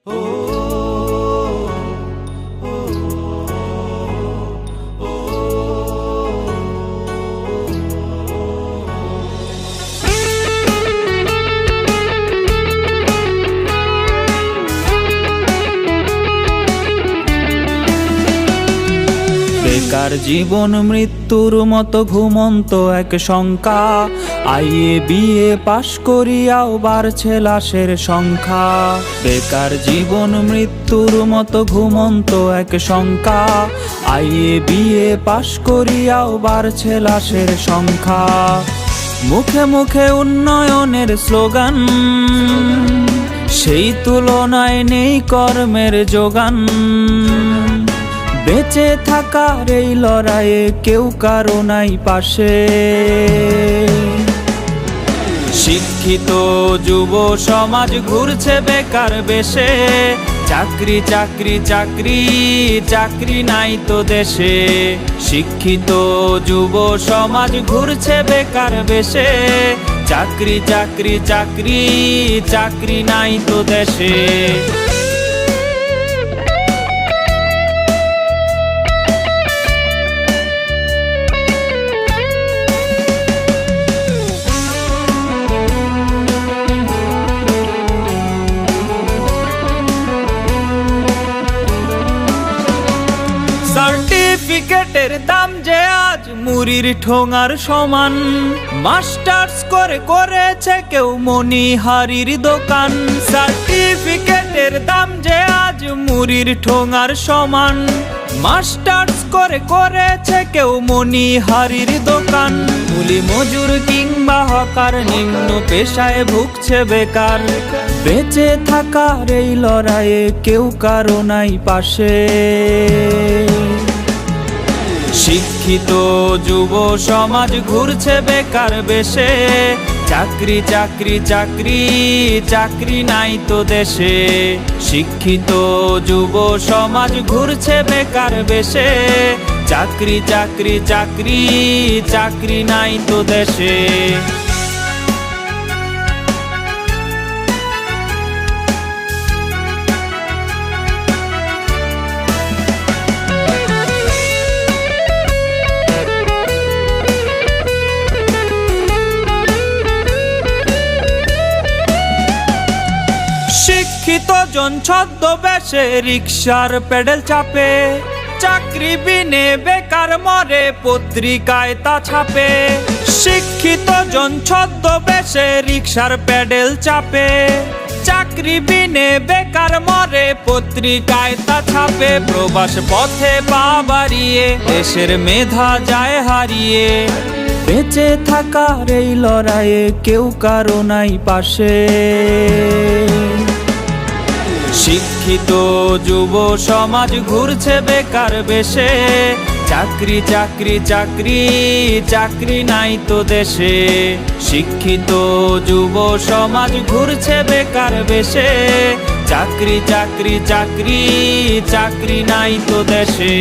বেকার জীবন মৃত্যুর মতো ঘুমন্ত এক শঙ্কা। আইএ বিএ পাশ করিয়াও বাড়ছে লাশের সংখ্যা। বেকার জীবন মৃত্যুর মতো ঘুমন্ত এক শঙ্কা। আইএ বিএ পাশ করিয়াও বাড়ছে লাশের সংখ্যা। মুখে মুখে উন্নয়নের স্লোগান, সেই তুলনায় নেই কর্মের যোগান। বেঁচে থাকার এই লড়াইয়ে কেউ কারো নাই পাশে। শিক্ষিত যুব সমাজ ঘুরছে বেকার বেশে। চাকরি চাকরি চাকরি চাকরি নাই তো দেশে। শিক্ষিত যুব সমাজ ঘুরছে বেকার বেশে। চাকরি চাকরি চাকরি চাকরি নাই তো দেশে। সার্টিফিকেটের দাম যে আজ মুড়ির ঠোঙার সমান। মাস্টার্স করে করেছে কেউ মনিহারির দোকান। সার্টিফিকেটের দাম যে আজ মুড়ির ঠোঙার সমান। মাস্টার্স করে করেছে কেউ মনিহারির দোকান। কুলি মজুর কিংবা হকার নিম্ন পেশায় ভুগছে বেকার। বেঁচে থাকার এই লড়াইয়ে কেউ কারো নাই পাশে। শিক্ষিত যুব সমাজ ঘুরছে বেকার বেশে। চাকরি চাকরি চাকরি চাকরি নাই তো দেশে। শিক্ষিত যুব সমাজ ঘুরছে বেকার বেশে। চাকরি চাকরি চাকরি চাকরি নাই তো দেশে। শিক্ষিত জন ছদ্মবেশে রিকশার পেডেল চাপে। চাকরি বিনে বেকার মরে পত্রিকায় তা ছাপে। শিক্ষিত জন ছদ্মবেশে রিকশার পেডেল চাপে। চাকরি বিনে বেকার মরে পত্রিকায় তা ছাপে। প্রবাস পথে পা বাড়িয়ে দেশের মেধা যায় হারিয়ে। বেঁচে থাকার এই লড়াইয়ে কেউ কারো নাই পাশে। শিক্ষিত যুব সমাজ ঘুরছে বেকার বেশে। চাকরি চাকরি চাকরি চাকরি নাই তো দেশে। শিক্ষিত যুব সমাজ ঘুরছে বেকার বেশে। চাকরি চাকরি চাকরি চাকরি নাই তো দেশে।